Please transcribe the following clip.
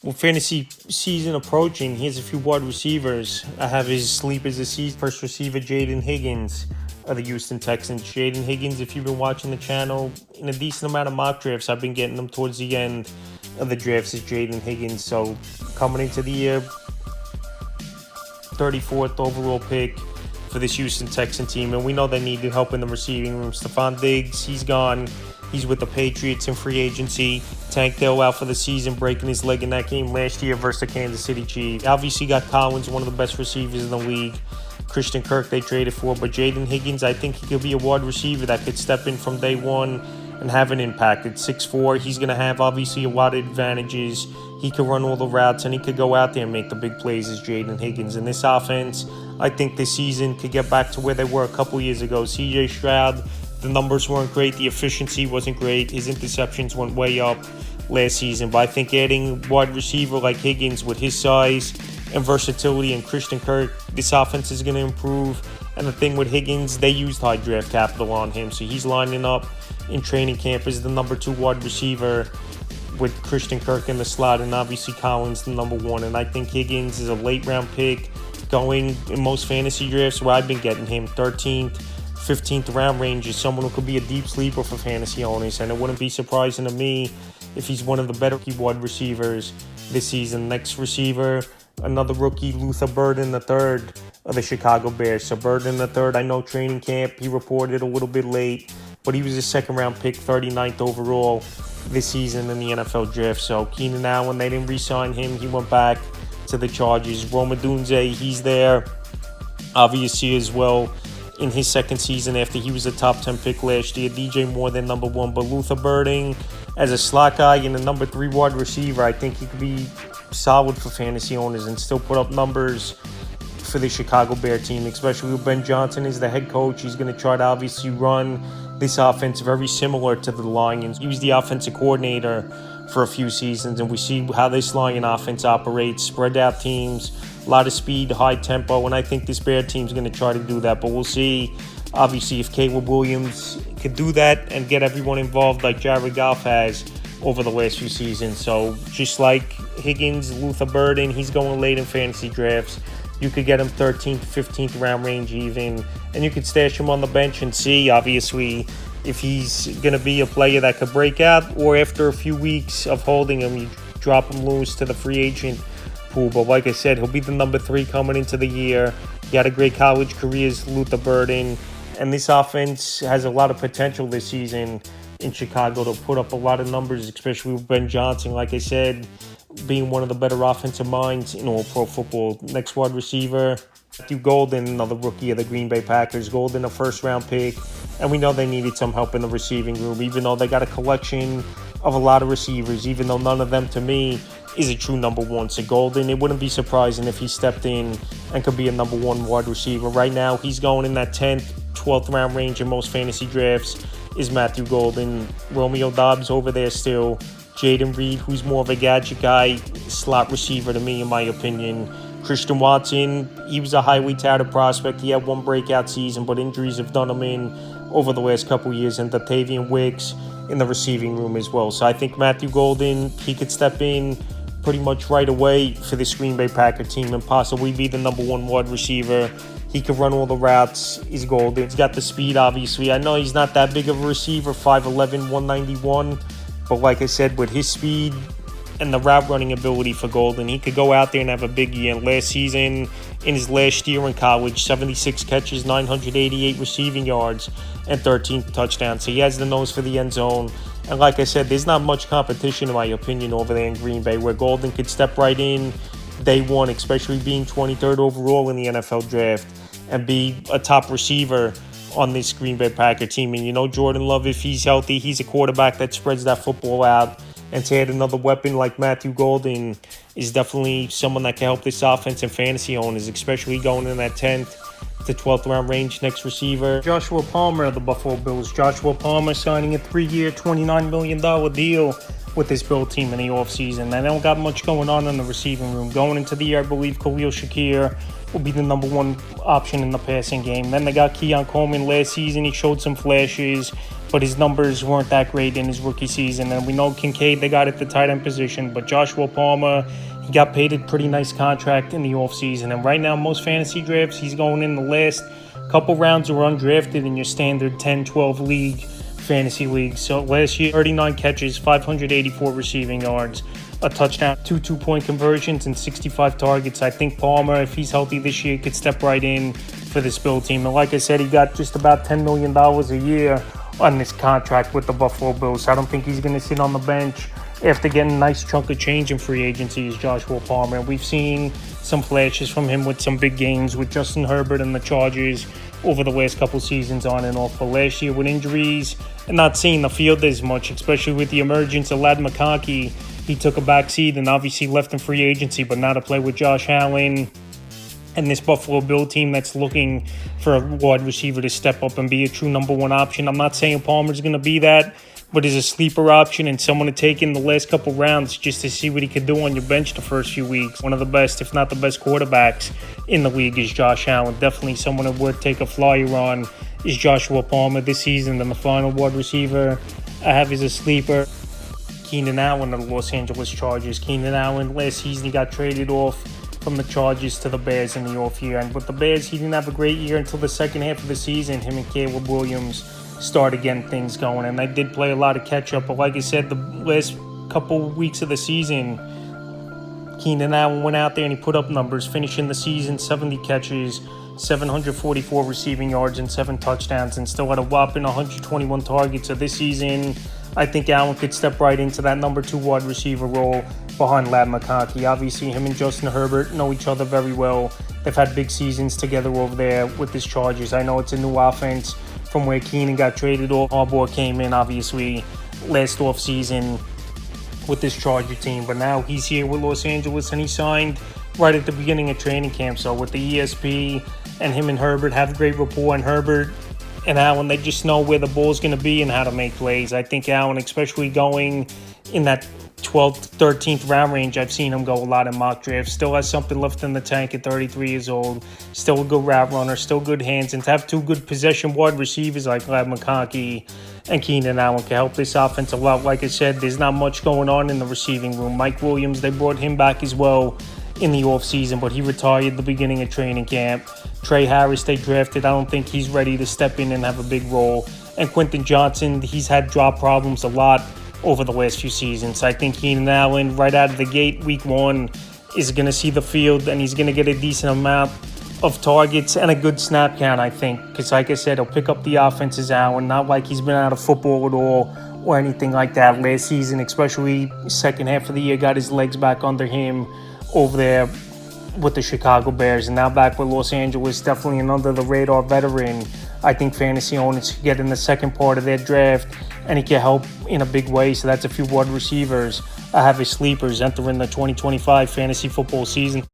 With fantasy season approaching, here's a few wide receivers. I have his sleepers this season. First receiver, Jaden Higgins of the Houston Texans. Jaden Higgins, if you've been watching the channel, in a decent amount of mock drafts, I've been getting them towards the end of the drafts is Jaden Higgins. So coming into the year, 34th overall pick for this Houston Texan team. And we know they needed help in the receiving room. Stephon Diggs, he's gone. He's with the Patriots in free agency. Tank Dell out for the season, breaking his leg in that game last year versus the Kansas City Chiefs. Obviously got Collins, one of the best receivers in the league. Christian Kirk they traded for, but Jaden Higgins, I think he could be a wide receiver that could step in from day one and have an impact. At 6'4", he's going to have obviously a lot of advantages. He could run all the routes, and he could go out there and make the big plays as Jaden Higgins. And this offense, I think this season could get back to where they were a couple years ago. C.J. Stroud, the numbers weren't great. The efficiency wasn't great. His interceptions went way up last season. But I think adding wide receiver like Higgins with his size and versatility and Christian Kirk, this offense is going to improve. And the thing with Higgins, they used high draft capital on him. So he's lining up in training camp as the number 2 wide receiver with Christian Kirk in the slot and obviously Collins the number 1. And I think Higgins is a late round pick going in most fantasy drafts where I've been getting him 13th, 15th round range is someone who could be a deep sleeper for fantasy owners. And it wouldn't be surprising to me if he's one of the better wide receivers this season. Next receiver, another rookie, Luther Burden III of the Chicago Bears. So Burden III, I know training camp, he reported a little bit late, but he was a second-round pick, 39th overall this season in the NFL draft. So Keenan Allen, they didn't re-sign him. He went back to the Chargers. Rome Odunze, he's there, obviously, as well in his second season after he was a top 10 pick last year. DJ Moore, then number 1. But Luther Burden, as a slot guy and a number 3 wide receiver, I think he could be solid for fantasy owners and still put up numbers for the Chicago Bear team, especially with Ben Johnson as the head coach. He's going to try to obviously run this offense very similar to the Lions. He was the offensive coordinator for a few seasons, and we see how this Lion offense operates, spread out teams, a lot of speed, high tempo, and I think this Bear team's going to try to do that. But we'll see, obviously, if Caleb Williams could do that and get everyone involved like Jared Goff has over the last few seasons. So just like Higgins, Luther Burden, he's going late in fantasy drafts. You could get him 13th, 15th round range even, and you could stash him on the bench and see, obviously, if he's going to be a player that could break out, or after a few weeks of holding him, you drop him loose to the free agent pool. But like I said, he'll be the number 3 coming into the year. He had a great college career as Luther Burden, and this offense has a lot of potential this season in Chicago to put up a lot of numbers, especially with Ben Johnson, like I said, being one of the better offensive minds in all pro football. Next wide receiver, Matthew Golden, another rookie of the Green Bay Packers. Golden, a first-round pick, and we know they needed some help in the receiving room, even though they got a collection of a lot of receivers, even though none of them, to me, is a true number 1. So Golden, it wouldn't be surprising if he stepped in and could be a number 1 wide receiver. Right now, he's going in that 10th, 12th round range in most fantasy drafts is Matthew Golden. Romeo Doubs over there still. Jaden Reed, who's more of a gadget guy, slot receiver to me, in my opinion. Christian Watson, he was a highly touted prospect. He had one breakout season, but injuries have done him in over the last couple years. And Dontayvion Wicks in the receiving room as well. So I think Matthew Golden, he could step in pretty much right away for this Green Bay Packer team and possibly be the number 1 wide receiver. He can run all the routes. He's golden. He's got the speed, obviously. I know he's not that big of a receiver, 5'11", 191. But like I said, with his speed and the route running ability for Golden, he could go out there and have a big year. Last season, in his last year in college, 76 catches, 988 receiving yards, and 13 touchdowns. So he has the nose for the end zone. And like I said, there's not much competition, in my opinion, over there in Green Bay, where Golden could step right in day one, especially being 23rd overall in the NFL draft, and be a top receiver on this Green Bay Packer team. And you know, Jordan Love, if he's healthy, he's a quarterback that spreads that football out. And to add another weapon like Matthew Golden is definitely someone that can help this offense and fantasy owners, especially going in that 10th to 12th round range. Next receiver, Joshua Palmer of the Buffalo Bills. Joshua Palmer signing a 3-year, $29 million deal with this Bill team in the offseason. They don't got much going on in the receiving room. Going into the year, I believe Khalil Shakir will be the number one option in the passing game. Then they got Keon Coleman last season. He showed some flashes, but his numbers weren't that great in his rookie season. And we know Kincaid, they got at the tight end position, but Joshua Palmer, he got paid a pretty nice contract in the offseason. And right now, most fantasy drafts, he's going in the last couple rounds are undrafted in your standard 10-12 league fantasy league. So last year, 39 catches, 584 receiving yards, a touchdown, 2 2-point conversions, and 65 targets. I think Palmer, if he's healthy this year, could step right in for this Bill team. And like I said, he got just about $10 million a year on this contract with the Buffalo Bills. So I don't think he's going to sit on the bench after getting a nice chunk of change in free agency as Joshua Palmer. We've seen some flashes from him with some big games with Justin Herbert and the Chargers over the last couple seasons on and off. But last year with injuries and not seeing the field as much, especially with the emergence of Ladd McConkey, he took a back seat and obviously left in free agency, but now to play with Josh Allen and this Buffalo Bill team that's looking for a wide receiver to step up and be a true number one option. I'm not saying Palmer's going to be that, but is a sleeper option and someone to take in the last couple rounds just to see what he could do on your bench the first few weeks. One of the best, if not the best quarterbacks in the league is Josh Allen. Definitely someone that would take a flyer on is Joshua Palmer this season. And the final wide receiver I have is a sleeper, Keenan Allen of the Los Angeles Chargers. Keenan Allen, last season he got traded off from the Chargers to the Bears in the off year. And with the Bears, he didn't have a great year until the second half of the season. Him and Caleb Williams started getting things going, and they did play a lot of catch-up. But like I said, the last couple weeks of the season, Keenan Allen went out there and he put up numbers, finishing the season 70 catches, 744 receiving yards, and 7 touchdowns, and still had a whopping 121 targets. So this season, I think Allen could step right into that number 2 wide receiver role behind Ladd McConkey. Obviously, him and Justin Herbert know each other very well. They've had big seasons together over there with this Chargers. I know it's a new offense from where Keenan got traded off. Harbaugh came in, obviously, last offseason with this Charger team. But now he's here with Los Angeles, and he signed right at the beginning of training camp. So with the ESP and him and Herbert have a great rapport, and Herbert and Allen, they just know where the ball's going to be and how to make plays. I think Allen, especially going in that 12th, 13th round range, I've seen him go a lot in mock drafts. Still has something left in the tank at 33 years old. Still a good route runner, still good hands. And to have 2 good possession wide receivers like Ladd McConkey and Keenan Allen can help this offense a lot. Like I said, there's not much going on in the receiving room. Mike Williams, they brought him back as well in the offseason, but he retired at the beginning of training camp. Trey Harris, they drafted. I don't think he's ready to step in and have a big role. And Quentin Johnson, he's had drop problems a lot over the last few seasons. I think Keenan Allen, right out of the gate, week 1, is going to see the field, and he's going to get a decent amount of targets and a good snap count, I think. Because like I said, he'll pick up the offense's Allen, not like he's been out of football at all or anything like that last season, especially second half of the year, got his legs back under him over there with the Chicago Bears, and now back with Los Angeles. Definitely an under-the-radar veteran. I think fantasy owners get in the second part of their draft, and he can help in a big way. So that's a few wide receivers I have as sleepers entering the 2025 fantasy football season.